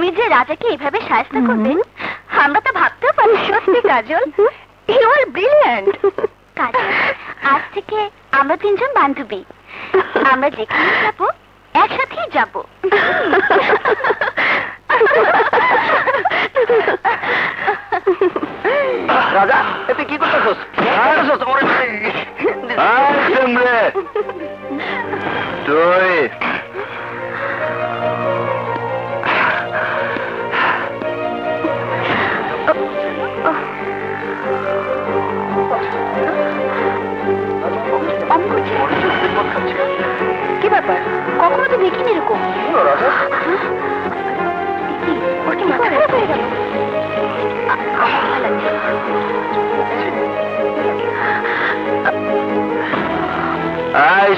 তুমি যে রাজাকে এভাবে সাহায্য করবে আমরা তো ভাবতেও পারি। সত্যি কাজল, ইউ আর ব্রিলিয়ান্ট। কাজল, আজ থেকে আমরা তিনজন বান্ধবী। আমরা যেখানে যাবো একসাথেই যাবো। রাজা, এতে কি করতেছস? তুই কি ব্যাপার? কখনো তো দেখিনি এরকম।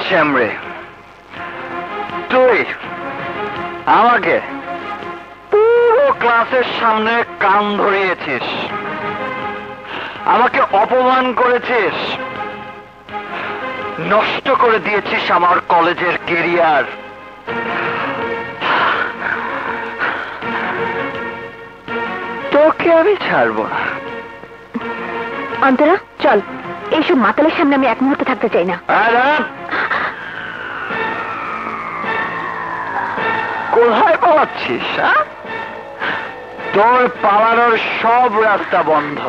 শ্যামরে, তুই আমাকে পুরো ক্লাসের সামনে কান ধরিয়েছিস, আমাকে অপমান করেছিস, নষ্ট করে দিয়েছিস আমার কলেজের কেরিয়ার। তোকে আমি ছাড়বো না। অন্তরা, চল, এইসব মাতালের সামনে আমি এক মুহূর্ত থাকতে চাই না। কোথায় পালাচ্ছিস? তোর পালানোর সব রাস্তা বন্ধ।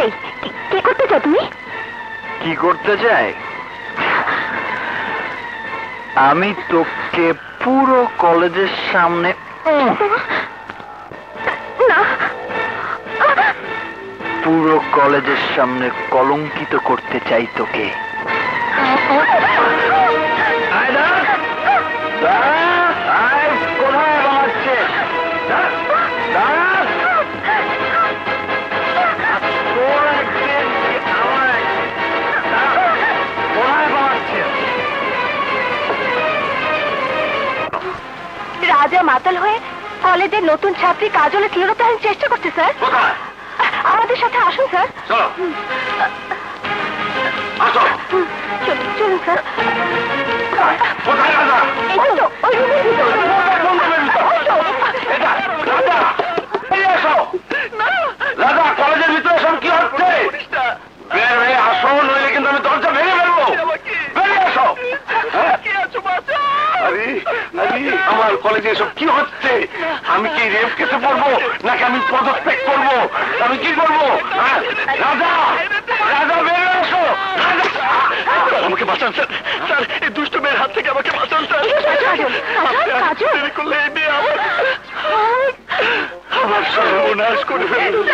এই, কি করতে চাও তুমি? কি করতে চাই? আমি তোকে পুরো কলেজের সামনে পুরো কলেজের সামনে কলঙ্কিত করতে চাই তোকে। কোথায় বানাচ্ছিস? রাজা মাতাল হয়ে কলেজের নতুন ছাত্রী কাজলের ক্লিরতাহীন চেষ্টা করছে স্যার। আমাদের সাথে আসুন স্যার। চলুন স্যার। রাজা, কলেজের ভিতরে সব কি হচ্ছে? বের হয়ে আসো, নইলে কিন্তু আমি দরজা ভেঙে ফেলবো। বেরিয়ে আসো। আমার কলেজে এসব কি হচ্ছে? আমি কি রেপ কেসে পড়বো নাকি আমি পদত্যাগ করবো? আমি কি করবো? রাজা, রাজা বেরিয়ে আসো। আমাকে বাঁচান স্যার। স্যার, এই দুষ্ট মেয়ের হাত থেকে আমাকে বাঁচান স্যার। করলে এই মেয়ে আমার সর্বনাশ করে ফেলবে।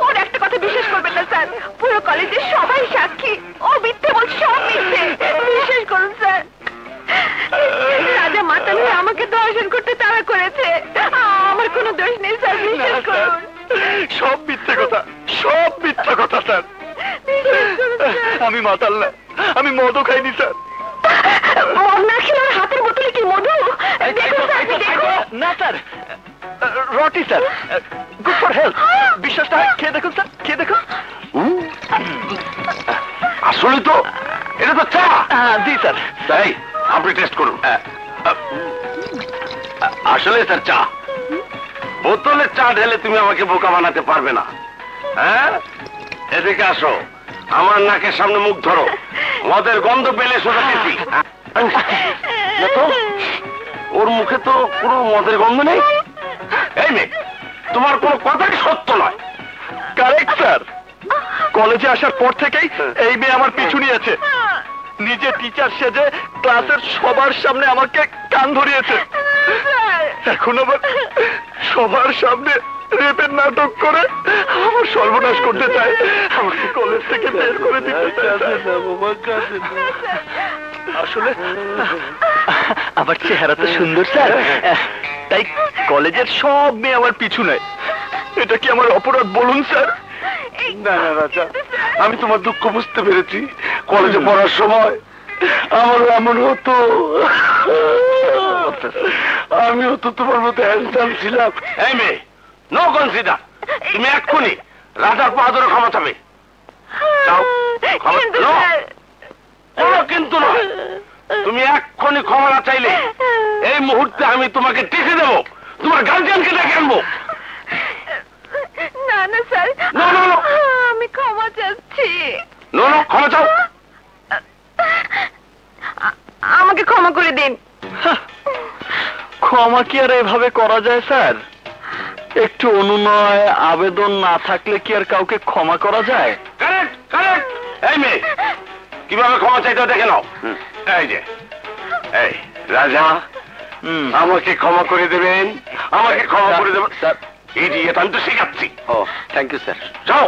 ওর একটা কথা বিশ্বাস করবেন না স্যার, পুরো কলেজের সবাই সাক্ষী। ও মিথ্যে বলছে, সব মিথ্যে। বিশ্বাস করুন স্যার। রাজা মাতাল হয়ে আমাকে দর্শন করতে তাড়া করেছে। আমার কোনো দোষ নেই স্যার, বিশ্বাস করুন। সব মিথ্যে কথা, সব মিথ্যা কথা স্যার। আমি মাতাল না, আমি মদও খাইনি স্যার। মদ না খেলে ওর হাতের বোতলে কি মধু? দেখুন স্যার, দেখুন। না স্যার, রটি স্যার, গুড ফর হেলথ। বিশ্বাসটা খেয়ে দেখুন স্যার, খেয়ে দেখুন। আসলে তো এটা তো চা। জি স্যার। তাই আপনি টেস্ট করুন। আসলে স্যার চা। বোতলে চা ঢেলে তুমি আমাকে বোকা বানাতে পারবে না। হ্যাঁ, এদিকে আসো, আমার নাকের সামনে মুখ ধরো। মদের গন্ধ পেলে সোজা দিচ্ছি। ওর মুখে তো কোনো মদের গন্ধ নেই। এই মেয়ে, তোমার কোনো কথাই সত্য নয়। Correct sir. কলেজে আসার পর থেকেই এই মেয়ে আমার পিছু নিয়েছে। নিজে টিচার সেজে ক্লাসের সবার সামনে আমাকে কান ধরিয়েছে। এখন আবার সবার সামনে রেপের নাটক করে আমার সর্বনাশ করতে চায়। আমাকে কলেজ থেকে বের করে দিতে চায়। আসলে আমার চেহারা তো সুন্দর স্যার, তাই কলেজের সব মেয়ে আমার পিছু নেয়। এটা কি আমার অপরাধ বলুন স্যার? না না রাজা, আমি তোমার দুঃখ বুঝতে পেরেছি। কলেজে পড়ার সময় আমার এমন হতো, আমিও তো তোমার মতো হ্যান্ডসাম ছিলাম। এই মেয়ে, নো কনসিডার। তুমি এক্ষুনি রাজার পা ধরে ক্ষমা চাবে। কিন্তু নয়, তুমি এক্ষুনি ক্ষমা না চাইলে এই মুহূর্তে আমি তোমাকে টেকে দেবো, তোমার গার্জিয়ানকে ডেকে আনবো। না না স্যার, না, না, না। আমি ক্ষমা চাচ্ছি। নো নো, ক্ষমা চাও। আমাকে ক্ষমা করে দিন। ক্ষমা কি আর এভাবে করা যায় স্যার? একটু অনুনয় আবেদন না থাকলে কি আর কাউকে ক্ষমা করা যায়? Correct correct. এই মেয়ে, কিভাবে ক্ষমা চাইতে দেখে নাও। এই যে, এই রাজা, আমাকে ক্ষমা করে দেবেন, আমাকে ক্ষমা করে দেবেন। স্যার, ইডিয়েট, আমি তো শেখাচ্ছি। ও থ্যাংক ইউ স্যার। যাও।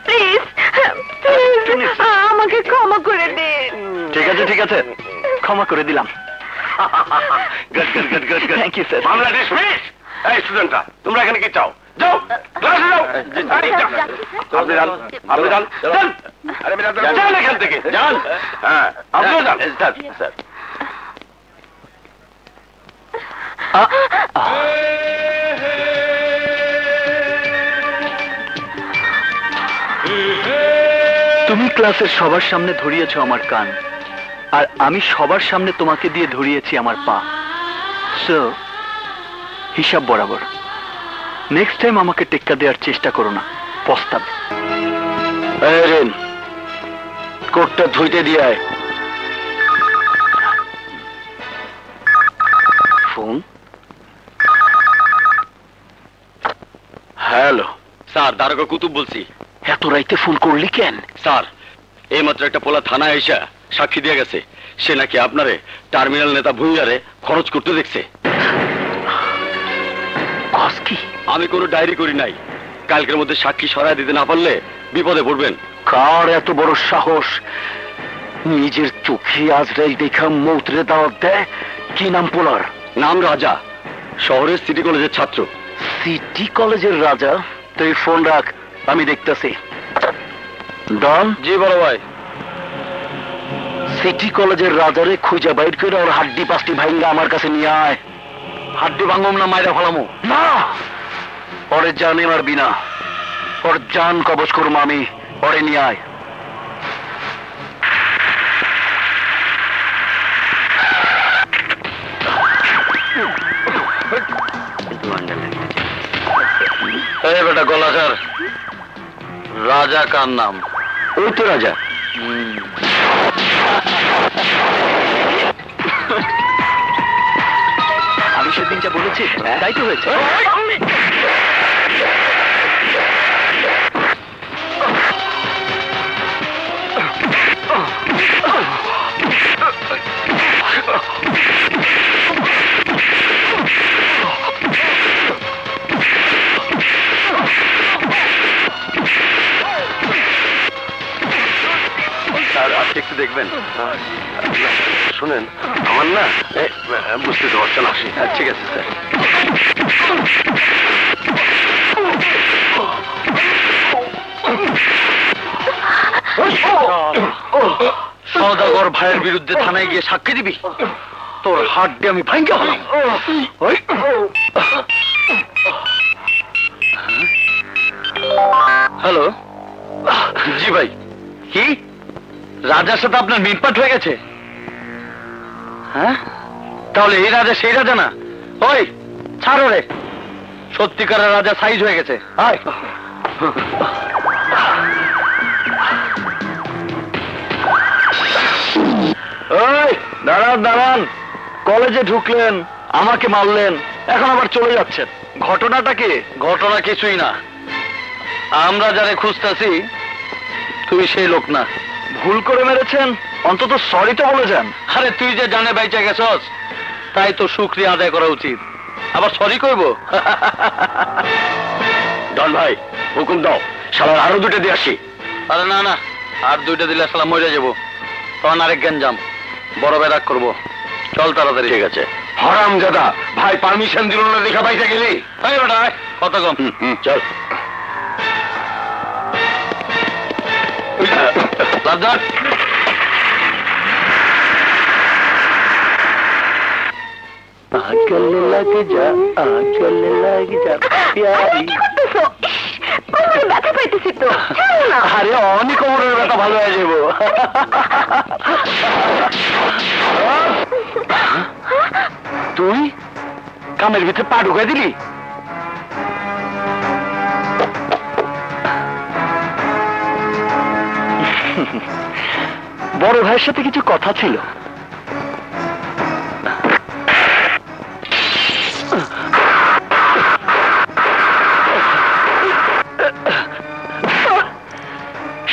প্লিজ আমাকে ক্ষমা করে দিন। ঠিক আছে ঠিক আছে, ক্ষমা করে দিলাম। Good good good good good. Thank you sir. মামলা ডিসমিস। এই স্টুডেন্টরা, তোমরা এখানে কি চাও? যাও ক্লাসে যাও। এই, যাও। আপনি যান, আপনি যান, যান। আরে যান এখান থেকে, যান। হ্যাঁ, আপনিও যান। Sir sir. তুমি ক্লাসের সবার সামনে ধরিয়েছো আমার কান, আর আমি সবার সামনে তোমাকে দিয়ে ধরিয়েছি আমার পা। সো হিসাব বরাবর। নেক্সট টাইম আমাকে টেক্কা দেওয়ার চেষ্টা করো না, পস্তাবে। কোটটা ধুইতে দিয়ে আয়। ফোন। হ্যালো স্যার, দারোগা কুতুব বলছি। এত রাইতে ফোন করলি কেন? স্যার, এইমাত্র একটা পোলা থানায় এসে সাক্ষী দিয়ে গেছে, সে নাকি আপনারে টার্মিনাল নেতা ভুইয়ারে খরচ করতে দেখছে। কস কি? আমি কোনো ডায়েরি করি নাই। কালকের মধ্যে সাক্ষী সরায় দিতে না পারলে বিপদে পড়বেন। কার এত বড় সাহস নিজের চোখে আজরাইল দেখা মৌতরে দাওয়াত দেয়? কি নাম পোলার? নাম রাজা, শহরের সিটি কলেজের ছাত্র। সিটি কলেজের রাজা? তুই ফোন রাখ, আমি দেখতেছি। ডন। জি বড় ভাই। সিটি কলেজের রাজারে খুঁজে বাইর করে ওর হাড্ডি পাঁচটি ভাঙ্গা আমার কাছে নিয়ে আয়। হাড্ডি ভাঙম না মাইরা ফেলামো? না, ওরে জানে মারবি না, ওর জান কবজ করবো আমি। ওরে নিয়ে আয়। এই বেটা গলাকার, রাজা কার নাম? ওই তো রাজা। আমি সেদিন যা বলেছি তাই তো হয়েছে। একটু দেখবেন। শুনেন, আমার না বুঝতে তো পারছেন, আসি। ঠিক আছে স্যার। সওদাগর ভাইয়ের বিরুদ্ধে থানায় গিয়ে সাক্ষী দিবি? তোর হাড্ডি আমি ভাঙ্গা হলাম। হ্যালো। জি ভাই। কি রাজার সাথে আপনার মিটপাট হয়ে গেছে? হ্যাঁ, তাহলে এই রাজা সেই রাজা না? ওই ছাড়ো রে, সত্যিকারের রাজা সাইজ হয়ে গেছে। আয়। ওই দাঁড়ান দাঁড়ান, কলেজে ঢুকলেন, আমাকে মারলেন, এখন আবার চলে যাচ্ছেন। ঘটনাটা কি? ঘটনা কিছুই না, আমরা যারে খুঁজতেছি তুই সেই লোক না। ভুল করে মেরেছেন, অন্তত সরি তো বলে যান। আরে তুই যে জানে বাইচা গেছস, তাই তো শুকরিয়া আদায় করা উচিত। আবার সরি কইব? ডন ভাই, হুকুম দাও, শালার আরো দুটো দিয়ে আসি। আরে না না, আর দুইটা দিলে আসলে মরে যাবো, তখন আরেক গ্যাঞ্জাম, বড় বেরাক করবো। চল তাড়াতাড়ি। ঠিক আছে। হারামজাদা, ভাই পারমিশন দিল না দেখা পাইতে গেলি? এই বেটা, আয়, কত কম। চল। সাবধান। आंचल लग जा, आंचल लग जा प्यारी। ব্যথা পাইতেছি তো। আরে অনেক কোমরের ব্যথা ভালো হয়ে যাবো। তুই কামের ভিতরে পা ঢুকাই দিলি? বড় ভাইয়ের সাথে কিছু কথা ছিল।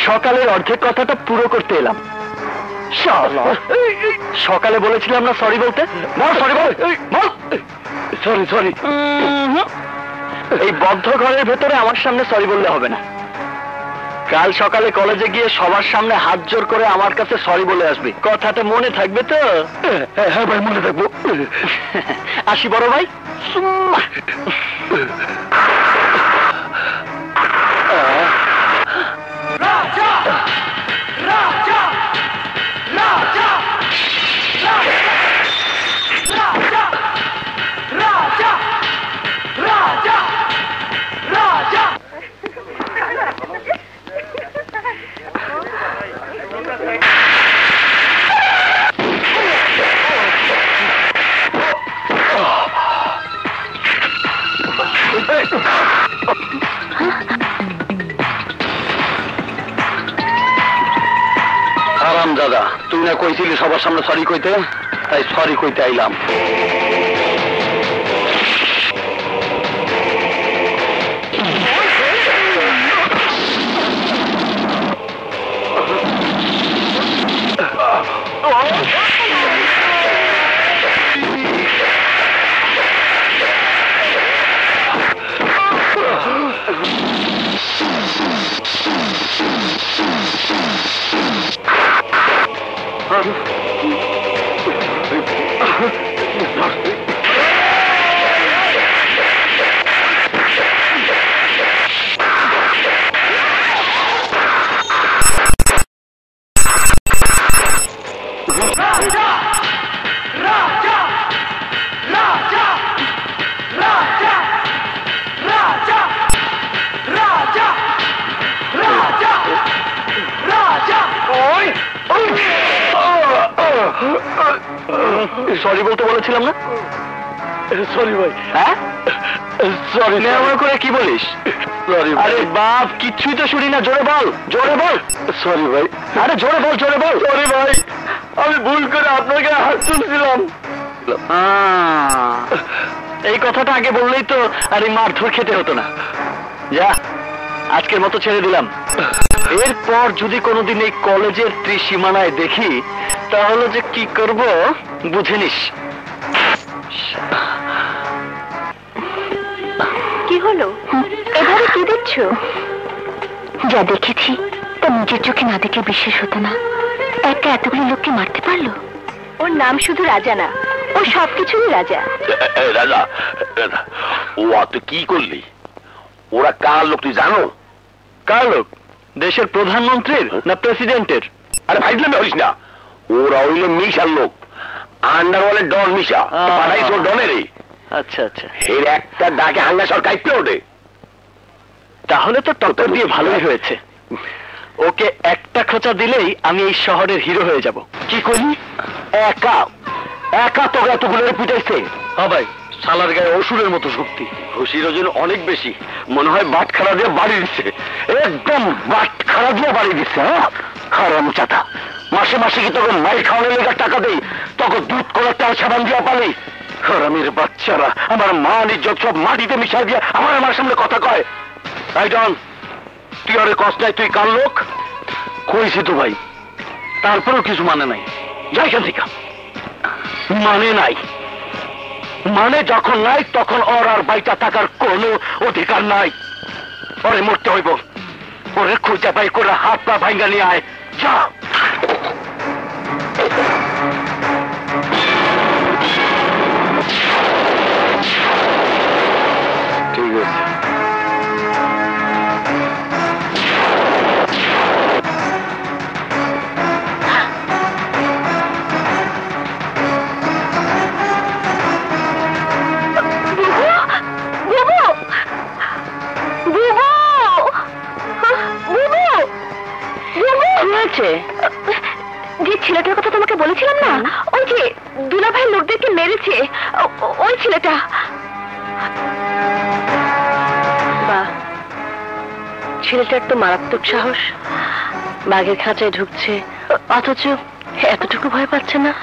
সকালের অর্ধেক কথাটা পুরো করতে এলাম। সকালে বলেছিলাম না সরি বলতে? সরি বল, সরি সরি। এই বদ্ধ ঘরের ভেতরে আমার সামনে সরি বললে হবে না। কাল সকালে কলেজে গিয়ে সবার সামনে হাত জোর করে আমার কাছে সরি বলে আসবি। কথাটা মনে থাকবে তো? হ্যাঁ ভাই, মনে থাকবো। আসি বড় ভাই। রাজা রাজা রাজা রাজা রাজা রাজা রাজা। আরাম দাদা, তুই না কইছিলি সবার সামনে সরি কইতে, তাই সরি কইতে আইলাম। সরি বলতে বলেছিলাম না? সরি ভাই। হ্যাঁ সরি। আমার করে কি বলিস? সরি। আরে বাপ, কিচ্ছুই তো শুনি না। জোরে বল, জোরে বল। সরি ভাই। আরে জোরে বল, জোরে বল। সরি ভাই, আমি ভুল করে আপনাকে হাত তুলছিলাম। এই কথাটা আগে বললেই তো আর এই মারধর খেতে হতো না। যা, আজকের মতো ছেড়ে দিলাম। এরপর যদি কোনোদিন এই কলেজের ত্রিসীমানায় দেখি, তাহলে যে কি করব বুঝে নিস। কি হলো? এভাবে কি দেখছো? যা দেখেছি তা নিজের চোখে না দেখে বিশ্বাস হতো না। একা এতগুলো লোককে মারতে পারলো? ওর নাম শুধু রাজা না, ও সবকিছুই রাজা। রাজা, ও তুই কি করলি? ওরা কার লোক তুই জানো? কার লোক? দেশের প্রধানমন্ত্রীর না প্রেসিডেন্টের? আরে ভাইজলামে হইস না, ওরা হইল মিশার লোক। আন্ডারওয়ার্ল্ডের ডন মিশা, পাঠাইছ ডনেরই। আচ্ছা আচ্ছা। এর একটা ডাকে হাঙ্গা সর কাইপে ওঠে। তাহলে তো টক্কর দিয়ে ভালোই হয়েছে। ওকে একটা খোঁচা দিলেই আমি এই শহরের হিরো হয়ে যাব। কি করলি? একা একা তোকে এতগুলো পিটাইছে? হ্যাঁ ভাই, শালার গায়ে অসুরের মতো শক্তি। খুশির ওজন অনেক বেশি, মনে হয় বাট খাড়া দিয়ে বাড়ি দিচ্ছে। একদম বাট খারাপ দিয়ে বাড়ি দিচ্ছে। হ্যাঁ হারাম চাতা, মাসে মাসে কি তোকে মাইল খাওয়ানোর লেগে টাকা দেই, তোকে দুধ করার তেল সাবান দিয়া পালি। হারামির বাচ্চারা আমার মান ইজ্জত সব মাটিতে মিশাই দিয়ে আমার সামনে কথা কয়। তাই ডন, তুই আরে কষ্ট নাই, তুই কার লোক? কইছি তো ভাই, তারপরেও কিছু মানে নাই। যাই এখান থেকে। মানে নাই মানে যখন নাই তখন ওর আর বাইটা থাকার কোনো অধিকার নাই। ওরে মরতে হইব। ওরে খুঁজে বাই করে হাত পা ভাঙ্গা নিয়ে আয়। যা। ঠিক আছে। কি হয়েছে? ওই যে দুলাভাই লোকদেরকে মেরেছে, ওই ছেলেটা। বাহ, ছেলেটার তো মারাত্মক সাহস। বাঘের খাঁচায় ঢুকছে, অথচ এতটুকু ভয় পাচ্ছে না।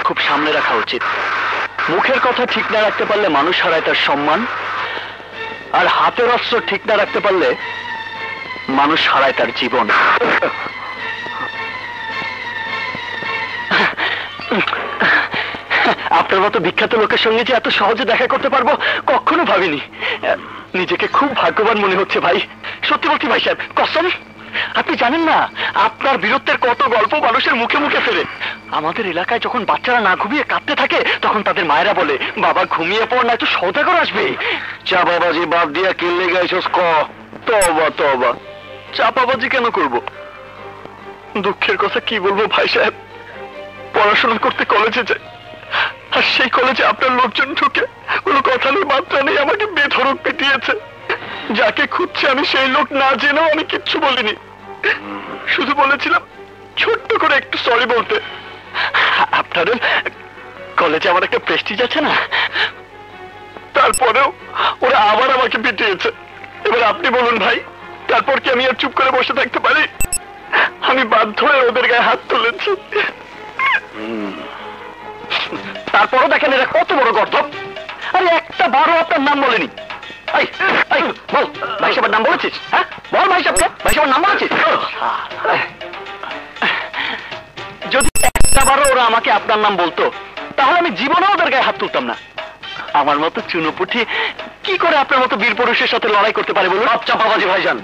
খুব সামনে রাখা উচিত। মুখের কথা ঠিক না রাখতে পারলে মানুষ হারায় তার সম্মান, আর হাতের অস্ত্র ঠিক না রাখতে পারলে মানুষ হারায় তার জীবন। আপনার মতো বিখ্যাত লোকের সঙ্গে যে এত সহজে দেখা করতে পারবো কখনো ভাবিনি। নিজেকে খুব ভাগ্যবান মনে হচ্ছে ভাই, সত্যি বলছি ভাই সাহেব, কসম। আপনি জানেন না আপনার বীরত্বের কত গল্প মানুষের মুখে মুখে ফেরে। আমাদের এলাকায় যখন বাচ্চারা না ঘুমিয়ে কাঁদতে থাকে তখন তাদের মায়েরা বলে, বাবা ঘুমিয়ে পড় না, একটু সওদাগর আসবে। চাপাবাজি বাদ দিয়া কিনলে গেছস ক? তওবা তওবা। চাপাবাজি কেন করব? দুঃখের কথা কি বলবো ভাই সাহেব, পড়াশোনা করতে কলেজে যাই, আর সেই কলেজে আপনার লোকজন ঢুকে কোনো কথা নেই বার্তা নেই আমাকে বেধড়ক পিটিয়েছে। যাকে খুঁজছে আমি সেই লোক না জেনেও আমি কিচ্ছু বলিনি, শুধু বলেছিলাম ছোট্ট করে একটু সরি বলতে। আপনাদের কলেজে আমার একটা প্রেস্টিজ আছে না, তারপরেও ওরা আবার আমাকে পিটিয়েছে। এবার আপনি বলুন ভাই, তারপর কি আমি আর চুপ করে বসে থাকতে পারি? আমি বাধ্য হয়ে ওদের গায়ে হাত তুলেছি। তারপরও দেখেন এরা কত বড় গর্ধব, আরে একটা বারও আপনার নাম বলেনি। বল ভাই সাহেবের নাম বলেছিস? হ্যাঁ বল ভাই সাহেবকে, ভাই সাহেবের নাম বলেছিস? যদি একটা বারও ওরা আমাকে আপনার নাম বলতো তাহলে আমি জীবনেও ওদের গায়ে হাত তুলতাম না। আমার মতো চুনোপুটি কি করে আপনার মতো বীর পুরুষের সাথে লড়াই করতে পারে বলুন? সব চাপাবাজি ভাইজান,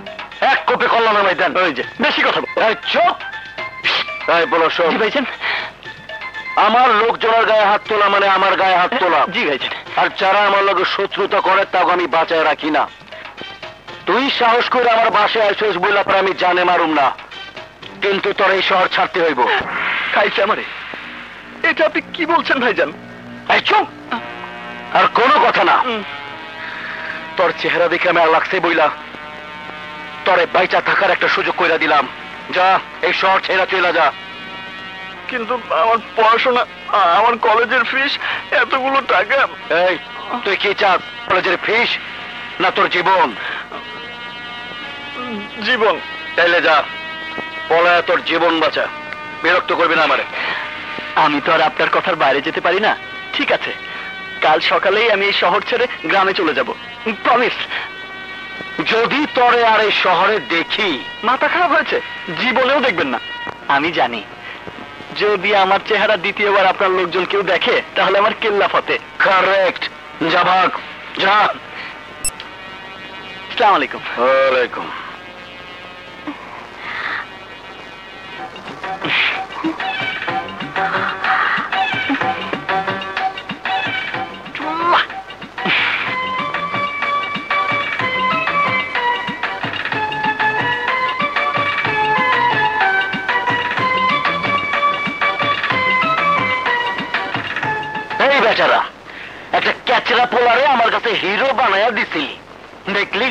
এক কোপে কল্লা নামাই দেন। ওই যে বেশি কথা বল। চুপ। তাই বলো সব ভাইজান, আমার লোকজনের গায়ে হাত তোলা মানে আমার গায়ে হাত তোলা। জি ভাইজান। আর যারা আমার লোক শত্রুতা করে তাও আমি বাঁচায় রাখি না। তুই সাহস করে আমার বাসায় আসিস বলে পর আমি জানে মারুম না, কিন্তু তোর এই শহর ছাড়তে হইব। খাইছে আমারে? এটা আপনি কি বলছেন ভাইজান? এই চুপ, আর কোনো কথা না। তোর চেহারা দেখে আমার লাগছে বইলা তোরে বাইচা থাকার একটা সুযোগ কইরা দিলাম। যা এই শহর ছেড়া চলে যা। কিন্তু আমার পড়াশোনা, আমার কলেজের ফিস, এতগুলো টাকা। এই তুই কি চাস, কলেজের ফিস না তোর জীবন? জীবন। তাইলে যা, পলায়া তোর জীবন বাঁচা। বিরক্ত করবি না আমারে। আমি তো আর আপনার কথার বাইরে যেতে পারি না। ঠিক আছে, কাল সকালেই আমি এই শহর ছেড়ে গ্রামে চলে যাব, প্রমিস। যদি তোরে আর এই শহরে দেখি, মাথা খারাপ হয়েছে, জীবনেও দেখবেন না। আমি জানি যদি আমার চেহারা দ্বিতীয়বার আপনার লোকজন কেউ দেখে তাহলে আমার কেল্লা ফতে। কারেক্ট। যা ভাগ, যা। আসসালামু আলাইকুম। ওয়ালাইকুম। বেচারা একটা ক্যাচরা পোলারে আমার কাছে হিরো বানায়া দিছিলি, দেখলি?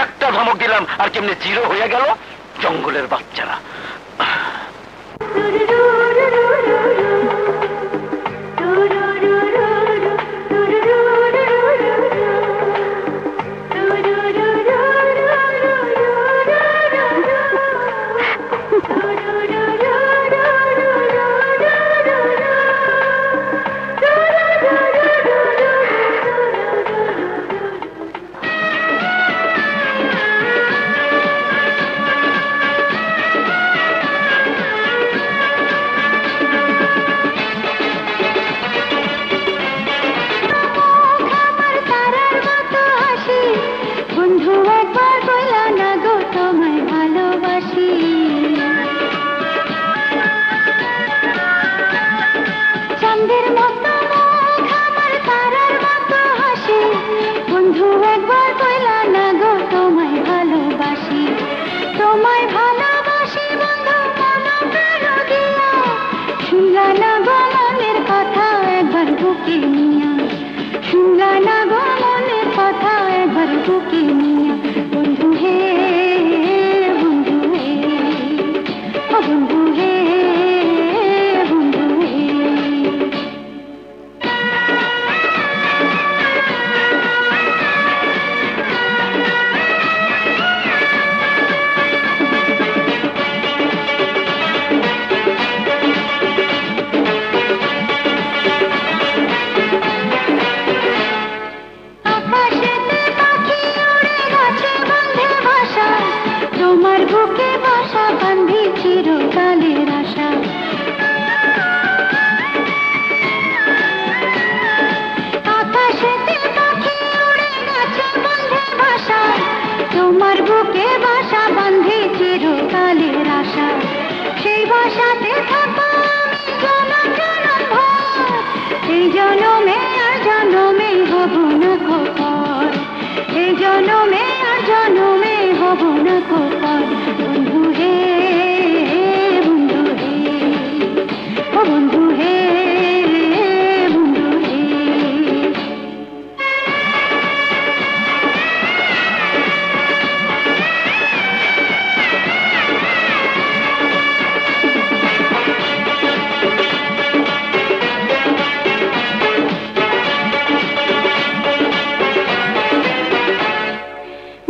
একটা ধমক দিলাম আর কেমনে জিরো হয়ে গেল। জঙ্গলের বাচ্চারা। বুকে নিয়া শুনলা না গো মনের কথা একবার বুকে নিয়া বন্ধু হে বন্ধু হে ও বন্ধু হে বন্ধু হে তোমার বুকে বাসা বাঁধি চিরকালের আশা আকাশেতে পাখি উড়ে গেছে বন্ধে বাসা তোমার বুকে বাসা বাঁধি চিরকালের আশা সেই বাসাতে থাকবো আমি জনম জনম ভর এই জনমে আর জনমে হব না খোকর এই জনমে আর জনমে হব না খোকর বন্ধু হে বন্ধু হে ও বন্ধু হে বন্ধু হে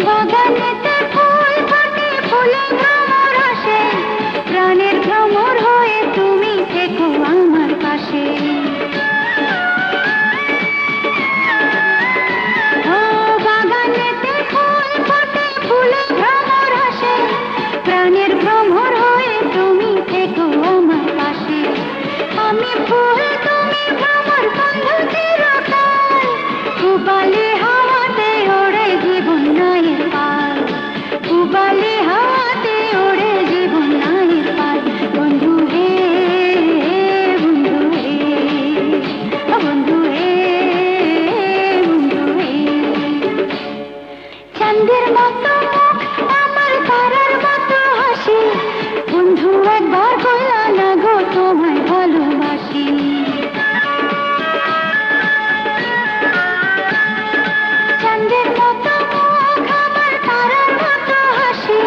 বাগানেতে ফুল ফোটে ফুলে ভ্রমর আসে প্রাণের ভ্রমর হয়ে তুমি থেকো আমার পাশে ও বাগানেতে ফুল ফোটে ফুলে ভ্রমর আসে প্রাণের ভ্রমর হয়ে তুমি থেকো আমার পাশে আমি ফুল তুমি ভ্রমর বন্ধু চিরকাল উবালে হাওয়াতে ওড়ে জীবন নায়ের পাল উবালে হাওয়াতে ওড়ে জীবন নায়ের পাল বন্ধু হে বন্ধু হে ও বন্ধু হে বন্ধু হে চাঁদের মতো মুখ আমার তারার মতো হাসি বন্ধু একবার বলা না গো তোমায় ভালোবাসি চাঁদের মতো মুখ আমার তারার মতো হাসি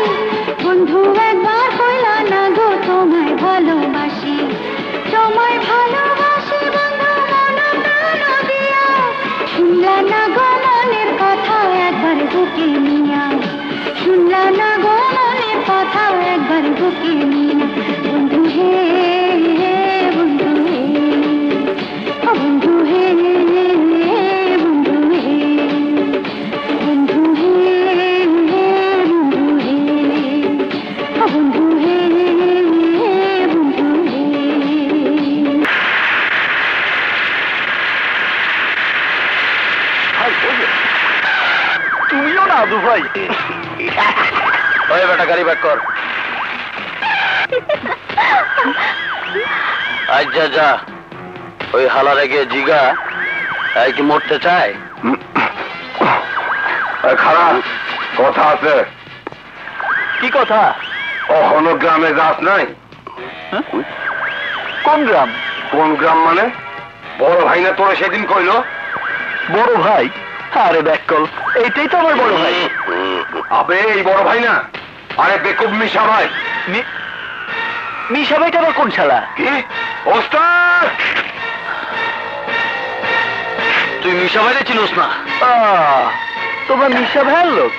বন্ধু একবার বলা না গো তোমায় ভালোবাসি তোমায় ভালোবাসি বন্ধু মন প্রাণ দিয়া শুনলা না গো মনের কথা একবার বুকে নিয়া শুনলা না গো মনের কথা একবার বুকে নিয়া বন্ধু হে বন্ধু হে ও বন্ধু হে বন্ধু হে বন্ধু হে বন্ধু হে ও বন্ধু হে বন্ধু হে তুমিও না আদু ভাই ওই বেটা গাড়ি ব্যাক কর আচ্ছা যা ওই হালারে গিয়ে জিগা এই কি মরতে চায় খারাপ কথা আছে কি কথা কখনো গ্রামে যাস নাই কোন গ্রাম কোন গ্রাম মানে বড় ভাই না তোরা সেদিন কইলো বড় ভাই আরে ব্যাক কল এইটাই তো আমার বড় ভাই আবে এই বড় ভাই না আরে বেকুব মিশা ভাই মিশা ভাইটা আবার কোন শালা কি ওস্তাদ তুই মিশা ভাইরে চিনোস না তোমরা মিশা ভাইয়ের লোক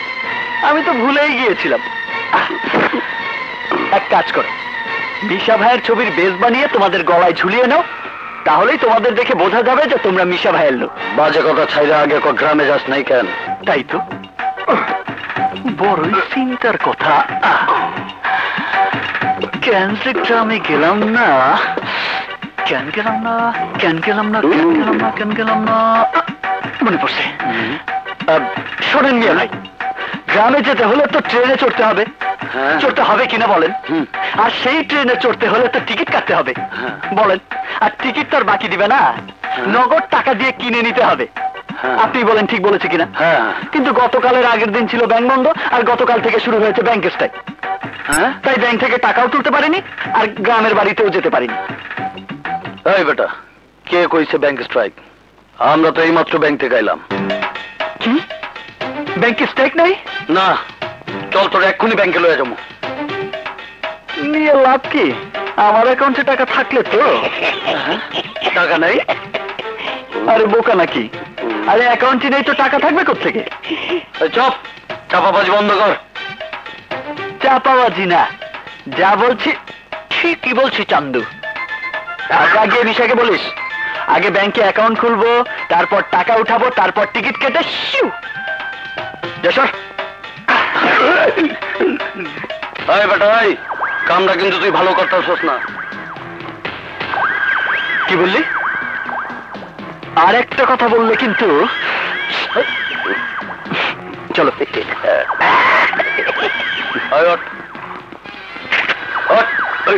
আমি তো ভুলেই গিয়েছিলাম এক কাজ করো মিশা ভাইয়ের ছবির বেস বানিয়ে তোমাদের গলায় ঝুলিয়ে নাও তাহলেই তোমাদের দেখে বোঝা যাবে যে তোমরা মিশা ভাইয়ের লোক বাজে কথা ছাইরা আগে গ্রামে যাস নাই কেন তাই তো বড়ই চিন্তার কথা কেন যে গ্রামে গেলাম না কেন গেলাম না কেন গেলাম না কেন গেলাম না কেন গেলাম না মনে পড়ছে শোনেন মিয়া ভাই গ্রামে যেতে হলে তো ট্রেনে চড়তে হবে চড়তে হবে কিনা বলেন আর সেই ট্রেনে চড়তে হলে তো টিকিট কাটতে হবে বলেন আর টিকিট তো আর বাকি দিবে না নগদ টাকা দিয়ে কিনে নিতে হবে আপনি বলেন ঠিক বলেছে কিনা কিন্তু গতকালের আগের দিন ছিল ব্যাংক বন্ধ আর গতকাল থেকে শুরু হয়েছে ব্যাংক স্ট্রাইক তাই ব্যাংক থেকে টাকাও তুলতে পারিনি আর গ্রামের বাড়িতেও যেতে পারিনি এই বেটা কে কইছে ব্যাংক স্ট্রাইক আমরা তো এইমাত্র ব্যাংক থেকে এলাম। কি ব্যাংকে স্টেক নাই? না, চল তোর এক্ষুনি ব্যাংকে লয়ে যাবো। নিয়ে লাভ কি? আমার অ্যাকাউন্টে টাকা থাকলে তো। টাকা নাই? আরে বোকা নাকি? আরে অ্যাকাউন্টে নেই তো টাকা থাকবে কোত্থেকে? চপ, চাপাবাজি বন্ধ কর। চাপাবাজি না, যা বলছি ঠিকই বলছি চান্দু। আগে বিষয়কে বলিস, আগে ব্যাংকে অ্যাকাউন্ট খুলবো, তারপর টাকা উঠাবো, তারপর টিকিট কেটে শিউ যশোর। এই বেটা, এই কামটা কিন্তু তুই ভালো করতেছস না। কি বললি? আর একটা কথা বললে কিন্তু। চলো। ওঠ, ওঠ, ওই।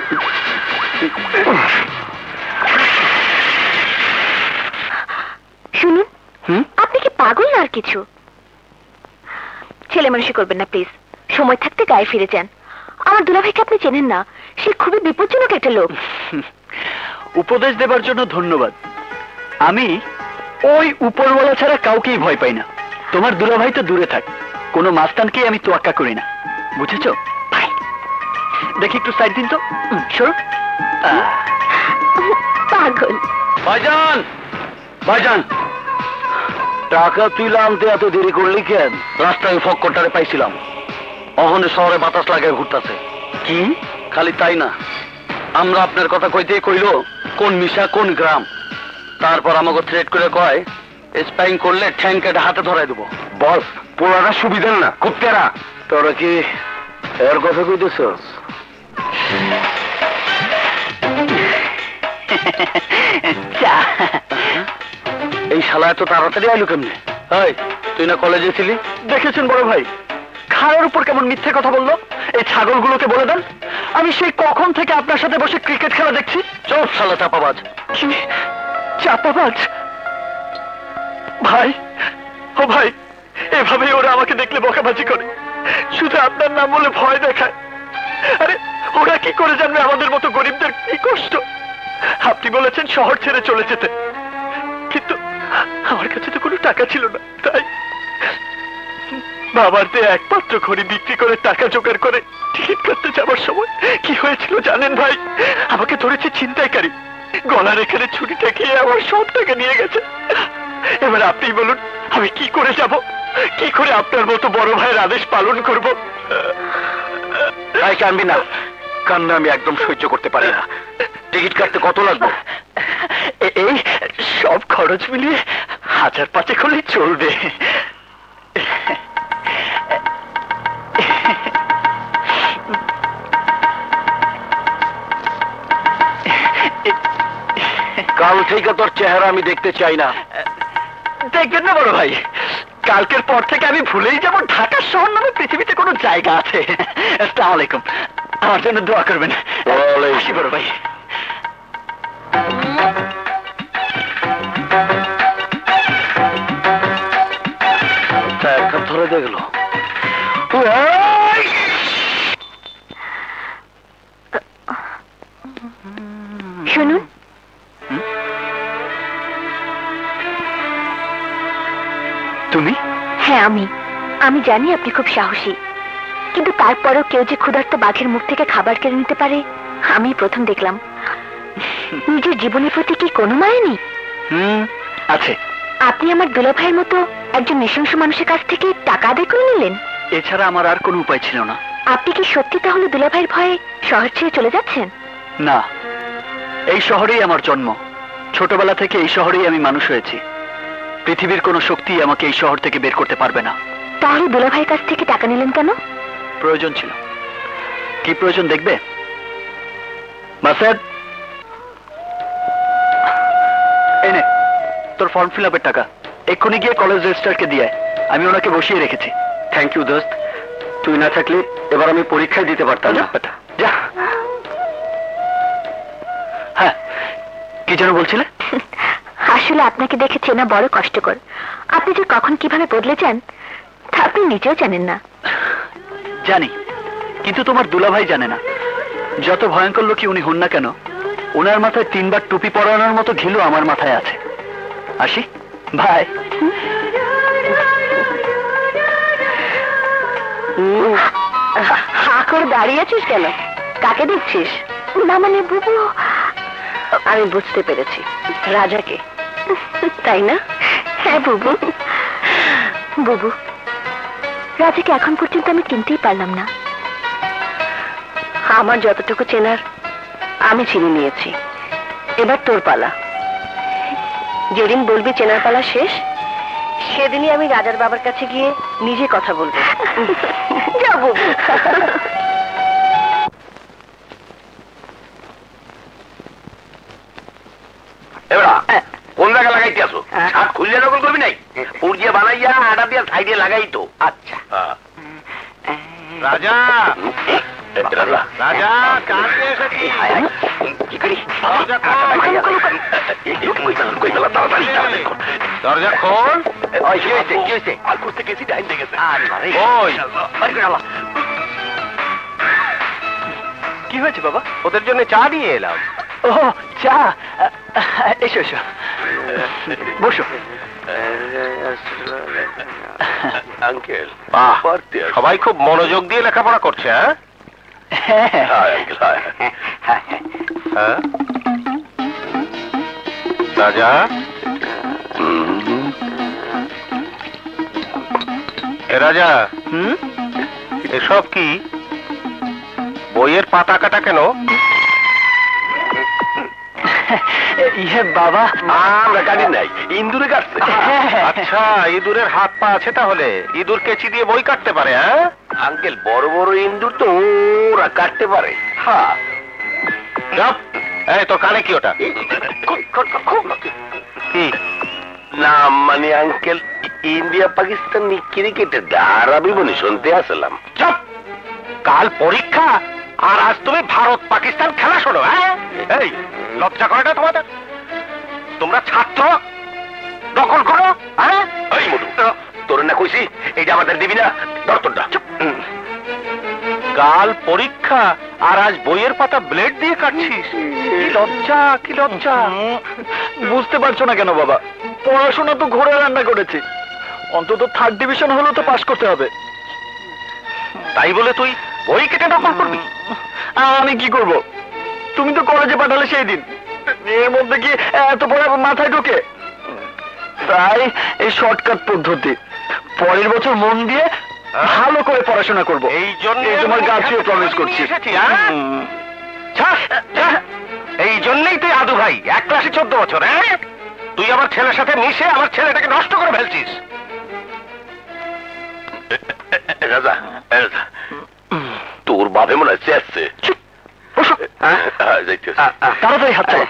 শুনুন, হুম? আপনি কি পাগল না আর কিছু? ছেলে মানুষই করবেন না প্লিজ। সময় থাকতে গায়ে ফিরে যান। আমার দুলাভাইকে আপনি চেনেন না, সে খুবই বিপজ্জনক একটা লোক। উপদেশ দেবার জন্য ধন্যবাদ। আমি ওই উপরওয়ালা ছাড়া কাউকেই ভয় পাই না। তোমার দুলাভাই তো দূরে থাক, কোনো মাস্তানকেই আমি তোয়াক্কা করি না, বুঝেছো? দেখি একটু সাইড দিন তো। সরো। পাগল। ভাইজান, ভাইজান, টাকা তুইলা আনতে এত দেরি করলি কেন? রাস্তায় ফক্করটারে পাইছিলাম, অহনে শহরে বাতাস লাগায় ঘুরতাছে। কি? খালি তাই না, আমরা আপনার কথা কইতেই কইল কোন মিশা কোন গ্রাম। তারপর আমাকে থ্রেট করে কয় স্পাইং করলে ঠ্যাং কেটে হাতে ধরাই দেবো। বল, পোড়াটা সুবিধার না, খুব তেরা। তোরা কি এর কথা কইতেছস? এই শালা এত তাড়াতাড়ি আইলো কেমনে? এই, তুই না কলেজে ছিলি? দেখেছেন বড় ভাই, খাড়ার উপর কেমন মিথ্যে কথা বললো। এই ছাগলগুলোকে বলে দেন আমি সেই কখন থেকে আপনার সাথে বসে ক্রিকেট খেলা দেখছি। চোর শালা চাপাবাজ। কি চাপাবাজ? ভাই, ও ভাই, এভাবেই ওরা আমাকে দেখলে বকাবাজি করে, শুধু আপনার নাম বলে ভয় দেখায়। আরে ওরা কি করে জানবে আমাদের মতো গরিবদের কি কষ্ট? আপনি বলেছেন শহর ছেড়ে চলে যেতে, কিন্তু আমার কাছে তো কোনো টাকা ছিল না, তাই বাবার দিয়ে একমাত্র ঘড়ি বিক্রি করে টাকা জোগাড় করে টিকিট কাটতে যাবার সময় কি হয়েছিল জানেন ভাই? আমাকে ধরেছে ছিনতাইকারী, গলার এখানে ছুরিটা খেয়ে আমার সব টাকা নিয়ে গেছে। এবার আপনি বলুন আমি কি করে যাব, কি করে আপনার মতো বড় ভাইয়ের আদেশ পালন করব? তাই কানবি না, কান্না আমি একদম সহ্য করতে পারি না। টিকিট কাটতে কত লাগবে? এই সব খরচ মিলিয়ে 1000-5 হলেই চলবে। কাল থেকে তোর চেহারা আমি দেখতে চাই না। দেখবেন না বড় ভাই, কালকের পর থেকে আমি ভুলেই যাব ঢাকা শহর নামে পৃথিবীতে কোনো জায়গা আছে। আসসালামু আলাইকুম, আমার জন্য দোয়া করবেন। আসি বড় ভাই। এক কাপ ধরে দিয়ে গেল। শুনুন, তুমি? হ্যাঁ আমি জানি আপনি খুব সাহসী, কিন্তু তারপরেও কেউ যে ক্ষুধার্ত বাঘের মুখ থেকে খাবার কেড়ে নিতে পারে আমি প্রথম দেখলাম। নিজের জীবনের প্রতি কি কোনো মায়া নেই? আছে। আপনি আমার দুলাভাইয়ের মতো একজন নৃশংস মানুষের কাছ থেকে টাকা আদায় করে নিলেন। এছাড়া আমার আর কোনো উপায় ছিল না। আপনি কি সত্যি তাহলে দুলাভাইয়ের ভয়ে শহর ছেড়ে চলে যাচ্ছেন? না, এই শহরেই আমার জন্ম, ছোটবেলা থেকে এই শহরেই আমি মানুষ হয়েছি। পৃথিবীর কোনো শক্তি আমাকে এই শহর থেকে বের করতে পারবে না। তাহলে দুলাভাইয়ের কাছ থেকে টাকা নিলেন কেন? প্রয়োজন ছিল। কি প্রয়োজন দেখবে? মাসেদ, এই নে তোর ফর্ম ফিল আপের টাকা, এক্ষুনি গিয়ে কলেজ রেজিস্ট্রারকে দিয়ে আয়। আমি ওনাকে বসিয়ে রেখেছি। থ্যাংক ইউ দোস্ত, তুই না থাকলে এবার আমি পরীক্ষায় দিতে পারতাম না। যা। হ্যাঁ, কি যেন বলছিলে? আসলে আপনাকে দেখে চেনা বড় কষ্টকর। আপনি যে কখন কিভাবে বদলে যান তা আপনি নিজেও জানেন না। জানি, কিন্তু তোমার দুলাভাই জানে না। যত ভয়ঙ্কর লোকই উনি হন না কেন, ওনার মাথায় 3 বার টুপি পরানোর মতো ঘিলু আমার মাথায় আছে। আসি। ভাই। হা করে দাঁড়িয়ে আছিস কেন? কাকে দেখছিস? না মানে বুবু, আমি বুঝতে পেরেছি, রাজাকে, তাই না? হ্যাঁ বুবু। বুবু, রাজাকে এখন পর্যন্ত আমি চিনতেই পারলাম না। আমার যতটুকু চেনার আমি চিনে নিয়েছি, এবার তোর পালা। যেদিন বলবি চেনার পালা শেষ, সেদিনই আমি রাজার বাবার কাছে গিয়ে নিজে কথা বলবো। যাবো। কোন জায়গা লাগাইতে আসো? ছাদ খুললে নকল করবি নাই, পুড়িয়ে বানাইয়া আটা দিয়ে সাইডে লাগাই তো। আচ্ছা রাজা, রাজা কাছে এসেছি। দরজা খোল। কি হয়েছে বাবা? ওদের জন্য চা নিয়ে এলাম। ও চা, এসো এসো, বসো। আঙ্কেল, সবাই খুব মনোযোগ দিয়ে লেখাপড়া করছে। হ্যাঁ রাজা, রাজা, এসব কি? বইয়ের পাতা কাটা কেন? ইয়ে বাবা, আমরা কাটি নাই, ইঁদুরে কাটছে। আচ্ছা, ইঁদুরের হাত পা আছে তাহলে? ইঁদুর কেচি দিয়ে বই কাটতে পারে? হ্যাঁ আঙ্কেল, বড় বড় ইঁদুর তো ওরা কাটতে পারে। হ্যাঁ, এই তোর কানে কি ওটা? কি না মানে আঙ্কেল, ইন্ডিয়া পাকিস্তান ক্রিকেটের ধারাবি বনি শুনতে আসলাম। চুপ! কাল পরীক্ষা আর আজ তুমি ভারত পাকিস্তান খেলা শোনো? হ্যাঁ, এই লজ্জা করে না তোমাদের? তোমরা ছাত্র দখল করো? হ্যাঁ, এই মোটু তোর না কইছি এইটা আমাদের দিবি না, দরতরটা। চুপ! কাল পরীক্ষা আর আজ বইয়ের পাতা ব্লেড দিয়ে কাটছিস? কি লজ্জা, কি লজ্জা! বুঝতে পারছো না কেন বাবা? পড়াশোনা তো ঘোড়া রান্না করেছি, অন্তত 3rd ডিভিশন হলেও তো পাস করতে হবে। তাই বলে তুই বই কেটে দখল করবি? আমি কি করব? তুমি তো কলেজে পাঠালে সেই দিন, এর মধ্যে কি এত পড়া মাথায় ঢোকে? তাই এই শর্টকাট পদ্ধতি, পরের বছর মন দিয়ে ভালো করে পড়াশোনা করব। এই জন্য তোমার কাছে প্রমিস করছি। এই জন্যই তুই আদু ভাই 1 ক্লাসে 14 বছর। হ্যাঁ, তুই আমার ছেলের সাথে মিশে আমার ছেলেটাকে নষ্ট করে ফেলছিস। রাজা, তোর বাপে মনে হচ্ছে আসছে। তাড়াতাড়ি হাত চালা,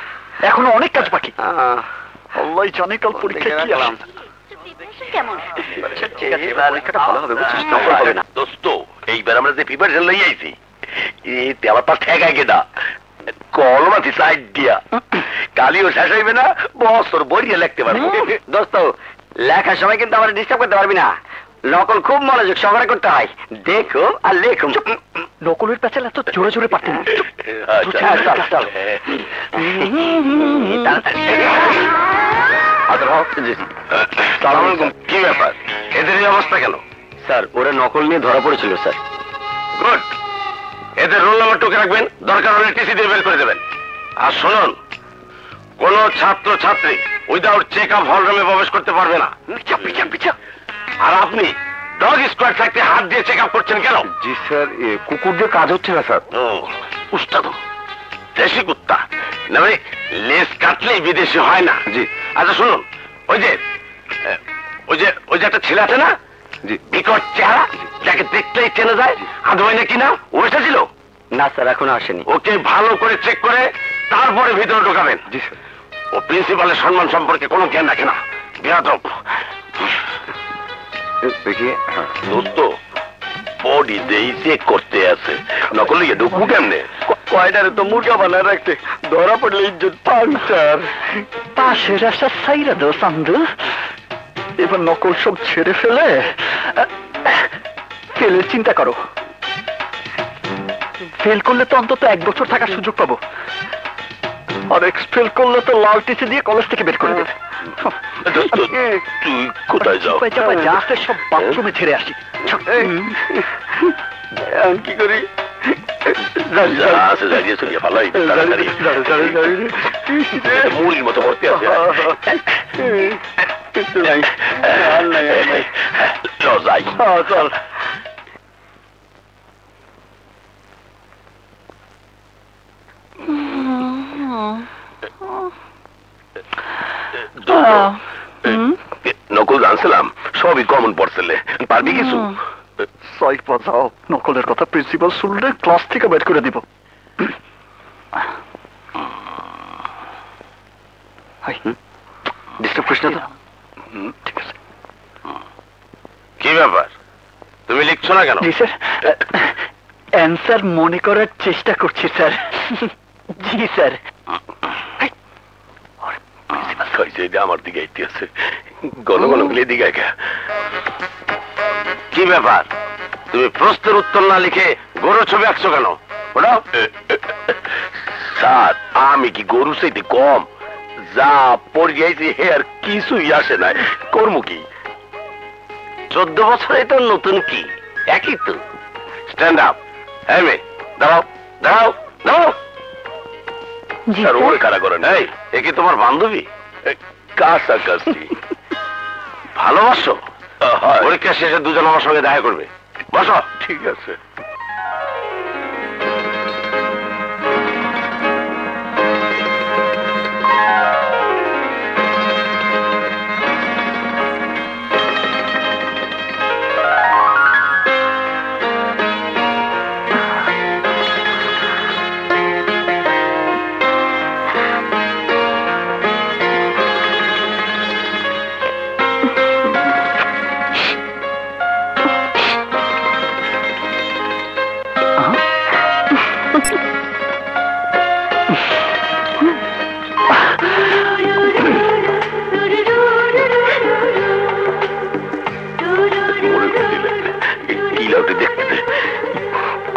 এখনো অনেক কাজ বাকি। আল্লাহ জানে কাল পরীক্ষা কি আসে। কেমন? পরীক্ষাটা ভালো হবে, বুঝছিস? দোস্ত, এইবার আমরা যে প্রিপারেশন লই আইছি, এতে আমার পা ঠেকায় কেডা? কলমাতি সাইড দিয়া কালিও শেষ হইবে না, বছর বরিয়ে লিখতে পারবো। দোস্ত, লেখার সময় কিন্তু আমার ডিস্টার্ব করতে পারবি না। নকল খুব মনোযোগ সহকারে করতে হয়, দেখো আর লেখো। নকলের পেছাল এত জোরে জোরে পারতেন। কি ব্যাপার, এদের এই অবস্থা কেন? স্যার, ওরা নকল নিয়ে ধরা পড়েছিল স্যার। গুড, এদের রোল নাম্বার টুকে রাখবেন, দরকার হলে টিসি দিয়ে বের করে দেবেন। আর শুনুন, কোন ছাত্র ছাত্রী উইদাউট চেক আপ হল রুমে প্রবেশ করতে পারবে না। আর আপনি ডগ স্কোয়াড থাকতে হাত দিয়ে চেক আপ করছেন কেন? জি স্যার, কুকুর দিয়ে কাজ হচ্ছে না স্যার। ও উস্তাদ, দেশি কুত্তা না ভাই, লেজ কাটলেই বিদেশি হয় না। জি। আচ্ছা শুনুন, ওই যে একটা ছেলে আছে না, জি। বিকট চেহারা, যাকে দেখলেই চেনা যায়, আদৌ হয় না কিনা, ও এসেছিল? না স্যার, এখনো আসেনি। ওকে ভালো করে চেক করে তারপরে ভিতরে ঢোকাবেন। জি স্যার। ও প্রিন্সিপালের সম্মান সম্পর্কে কোনো জ্ঞান রাখে না, বেয়াদব। দেখিয়ে দোস্ত, বডি দেই চেক করতে আছে, নকল লিখে ঢুকবো কেমনে? কয়টারে তো মুরগা বানায় রাখতে, ধরা পড়লে ইজ্জত পাংচার। পাশের আসা সাইরা দো সান্দু, এবার নকল সব ছেড়ে ফেলে ফেলের চিন্তা করো। ফেল করলে তো অন্তত 1 বছর থাকার সুযোগ পাবো, আর এক্সপেল করলে তো লাল টিসি দিয়ে কলেজ থেকে বের করে দেবে। তুই কোথায় যাও? সব বাথরুমে ছেড়ে আসি। কি করি? মুড়ির মতো ভর্তি আছে। যাই চল। নকল জানছিলাম সবই কমন পড়ছিলে, পারবি কিছু? সরি বাজাও, নকলের কথা প্রিন্সিপাল শুনলে ক্লাস থেকে বের করে দিব। ডিস্টার্ব করিস না তো? ঠিক আছে। কি ব্যাপার, তুমি লিখছো না কেন? জি স্যার, অ্যান্সার মনে করার চেষ্টা করছি স্যার। জি স্যার। আমার দিকে আইতে আছে, গণ গণ গুলি দিকে। কি ব্যাপার, তুমি প্রশ্নের উত্তর না লিখে গরু ছবি আঁকছো কেন? স্যার আমি কি গরু চাইতে কম? যা পড়িয়েছি হে আর কিছুই আসে নাই, কর্ম কি? 14 বছরে তো নতুন কি, একই তো। Stand up. হ্যাঁ মেয়ে, দাঁড়াও দাঁড়াও দাঁড়াও। স্যার ওরে কারা করেন? এই এ কি তোমার বান্ধবী? কাছাকাছি। ভালোবাসো? পরীক্ষা শেষে দুজন আমার সঙ্গে দেখা করবে। বসো। ঠিক আছে।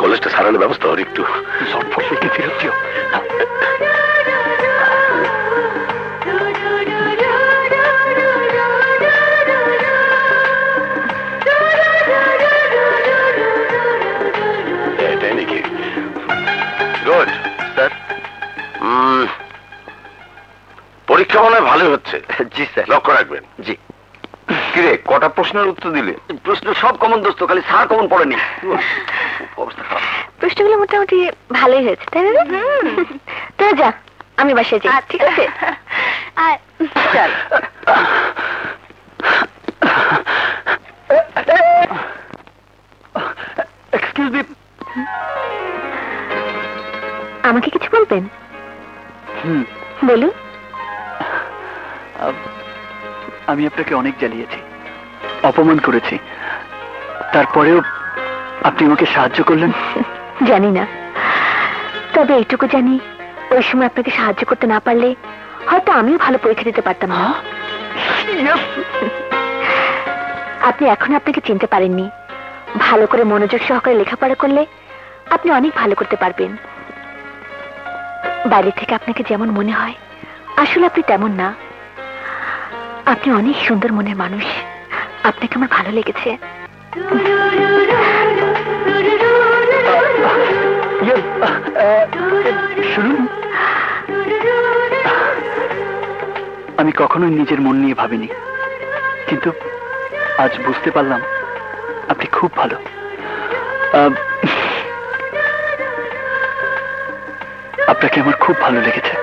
কলেজটা সারানোর ব্যবস্থা হল একটু ঝটফট লিখে ফেরত দিও। এটাই নাকি? Good sir. পরীক্ষা মনে হয় ভালোই হচ্ছে। জি স্যার। লক্ষ্য রাখবেন। জি। কিরে কটা প্রশ্নের উত্তর দিলে? প্রশ্ন সব কমন দোস্ত, খালি স্যার কমন পড়েনি। অবস্থা খারাপ। প্রশ্নগুলো মোটামুটি ভালোই হয়েছে, তাই না? তোরা যা, আমি বাসায় যাই। ঠিক আছে, চল। Excuse me. আমাকে কিছু বলবেন? বলুন। আমি আপনাকে অনেক জ্বালিয়েছি, অপমান করেছি, তারপরেও আপনি আমাকে সাহায্য করলেন। জানি না, তবে এইটুকু জানি ওই সময় আপনাকে সাহায্য করতে না পারলে হয়তো আমিও ভালো পরীক্ষা দিতে পারতাম না। আপনি এখনো আপনাকে চিনতে পারেননি। ভালো করে মনোযোগ সহকারে লেখাপড়া করলে আপনি অনেক ভালো করতে পারবেন। বাইরে থেকে আপনাকে যেমন মনে হয় আসলে আপনি তেমন না। আপনি অনেক সুন্দর মনের মানুষ, আপনাকে আমার ভালো লেগেছে। শুনুন, আমি কখনোই নিজের মন নিয়ে ভাবিনি, কিন্তু আজ বুঝতে পারলাম আপনি খুব ভালো। আপনাকে আমার খুব ভালো লেগেছে।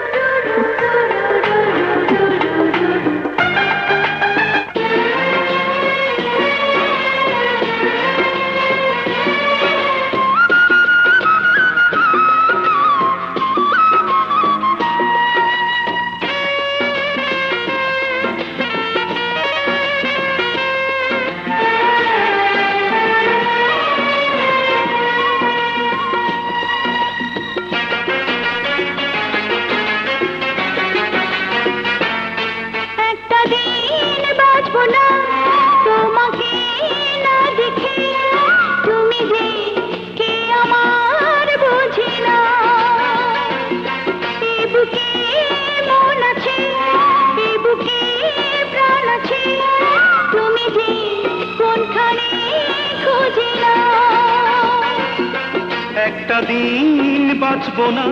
দিন বাঁচবো না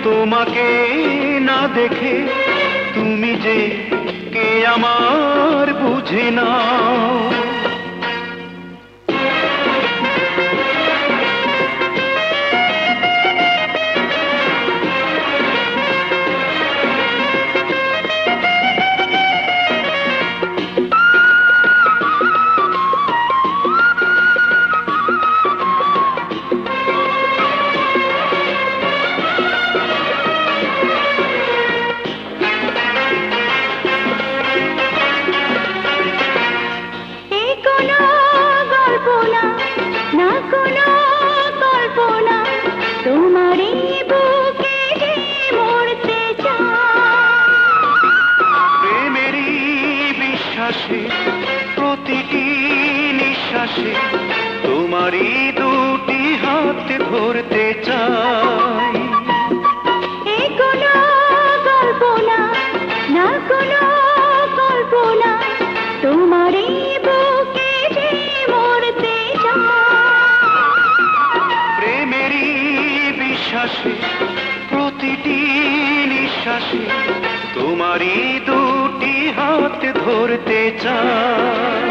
তোমাকে না দেখে, তুমি যে কে আমার বুঝে না। প্রতিটি নিঃশ্বাসে তোমারই দুটি হাতে ধরতে চাই। কোনো কল্পনা না, কোনো কল্পনা, তোমারই বুকে যে মরতে চাই। প্রেমেরই বিশ্বাসে প্রতিটি নিঃশ্বাসে তোমারই দুটি হাত ধরতে চাই।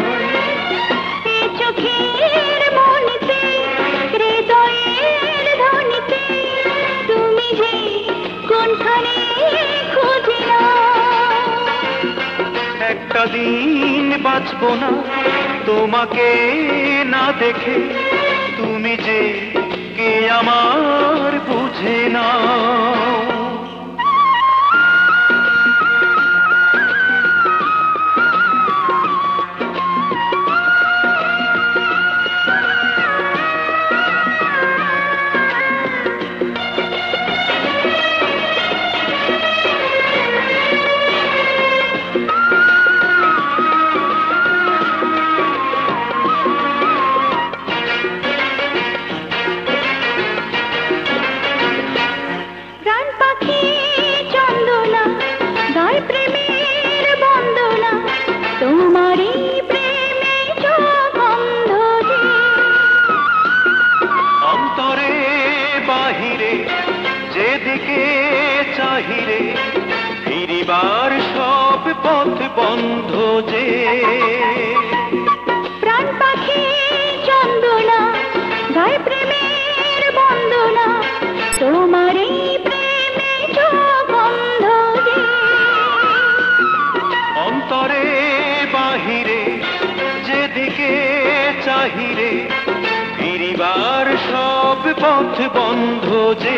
চোখের মনিতে, হৃদয়ের ধ্বনিতে, তুমি যে কোনখানে খুঁজে না। একটা দিন বাঁচবো না তোমাকে না দেখে, তুমি যে কে আমার বুঝে না। চাহিরে ফিরিবার সব পথ বন্ধ যে। প্রাণ পাখি চন্দনা গায় প্রেমের বন্দনা, তোমারই প্রেমে বন্ধ যে। অন্তরে বাহিরে যেদিকে চাহিরে ফিরিবার সব পথ বন্ধ যে।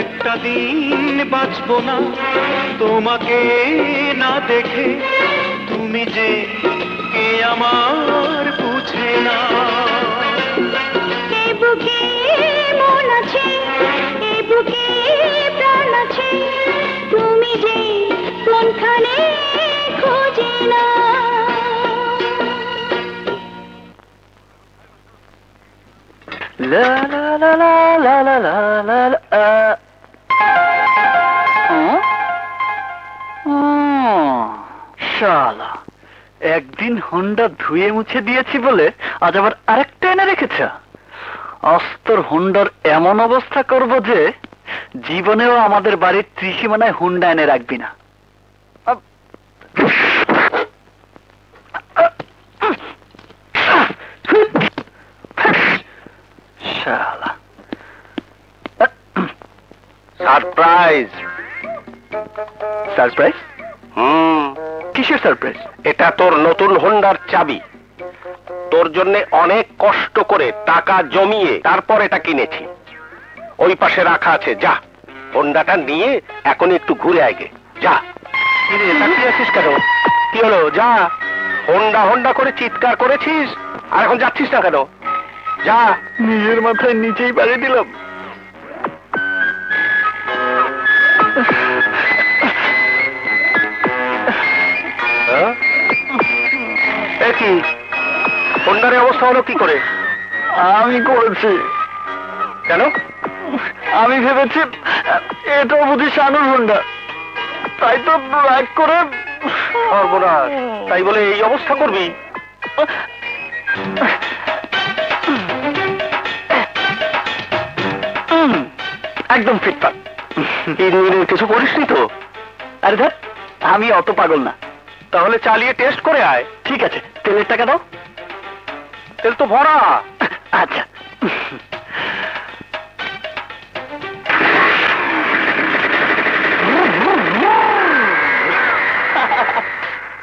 একটা দিন বাঁচবো না তোমাকে না দেখে, তুমি যে কে আমার বুঝে না। এ বুকে মন আছে, এ বুকে প্রাণ আছে, তুমি যে কোনখানে খোঁজে না। লা লা লা লা লা লা লা লা। শালা, একদিন হোন্ডা ধুয়ে মুছে দিয়েছি বলে আজ আবার আরেকটা এনে রেখেছ। অস্তর হোন্ডার এমন অবস্থা করব যে জীবনেও আমাদের বাড়ির ত্রিসীমানায় হোন্ডা এনে রাখবি না। শালা, সারপ্রাইজ। সারপ্রাইজ? কিসের সারপ্রাইজ? এটা তোর নতুন হোন্ডার চাবি। তোর জন্য অনেক কষ্ট করে টাকা জমিয়ে তারপর এটা কিনেছি। ওই পাশে রাখা আছে, যা হোন্ডাটা নিয়ে এখন একটু ঘুরে আগে যা। তাকিয়ে আছিস কেন? কি হলো? যা। হোন্ডা হোন্ডা করে চিৎকার করেছিস আর এখন যাচ্ছিস না কেন? যা। নিজের মাথায় নিচেই বাড়ি দিলাম। কি হোন্ডার অবস্থা হলো কি করে? আমি করেছি। কেন? আমি ভেবেছি এটাও বুঝি শানুর হুন্ডা, তাই তো এক করে। সর্বনাশ, তাই বলে এই অবস্থা করবি? একদম ফিটফাট। ইঞ্জিনের কিছু করিসনি তো? আরে ধর, আমি অত পাগল না। তাহলে চালিয়ে টেস্ট করে আয়। ঠিক আছে, তেলের টাকা দাও। তেল তো ভরা। আচ্ছা।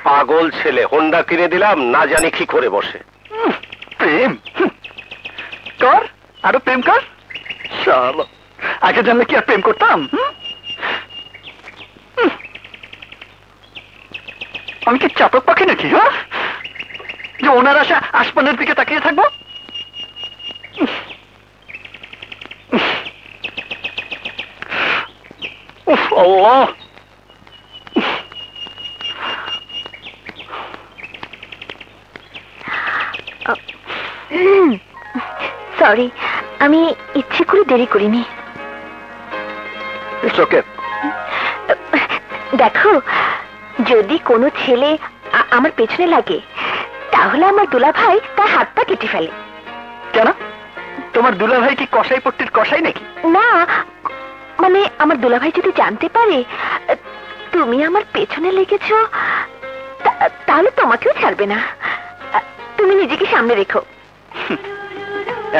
পাগল ছেলে, হোন্ডা কিনে দিলাম, না জানি কি করে বসে। প্রেম কর, আরো প্রেম কর। শালা, আগে জানলে কি আর প্রেম করতাম? আমি কি চাতক পাখি নাকি, হ্যাঁ, যে ওনার আশা আসমানের দিকে তাকিয়ে থাকবো? উফ, আল্লাহ। সরি, আমি ইচ্ছে করে দেরি করিনি। It's okay. দেখো, যদি কোনো ছেলে আমার পেছনে লাগে, তাহলে আমার দুলাভাই তার হাত পা কেটে ফেলে। কেন, তোমার দুলাভাই কি কসাই পট্টির কসাই নাকি? না, মানে আমার দুলাভাই যদি জানতে পারে তুমি আমার পেছনে লেগেছো, তাহলে তোমাকেও ছাড়বে না। তুমি নিজেকে সামনে রেখো।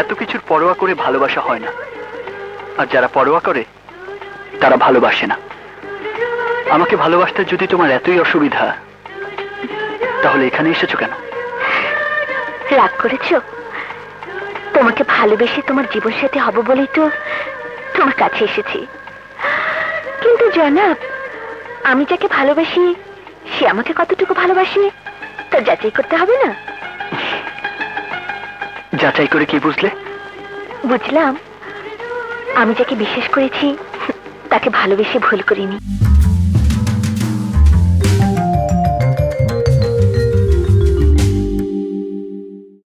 এত কিছুর পরোয়া করে ভালোবাসা হয় না, আর যারা পরোয়া করে তারা ভালোবাসে না। আমাকে ভালোবাসতে যদি তোমার এতই অসুবিধা, তাহলে এখানে এসেছো কেন? রাগ করেছো? তোমাকে ভালোবেসে তোমার জীবন সাথী হব বলেই তো তোমার কাছে এসেছি। কিন্তু জনাব, আমি যাকে ভালোবাসি সে আমাকে কতটুকু ভালোবাসে তা যাচাই করতে হবে না? যাচাই করে কি বুঝলে? বুঝলাম, আমি যাকে বিশ্বাস করেছি তাকে ভালোবেসে ভুল করিনি।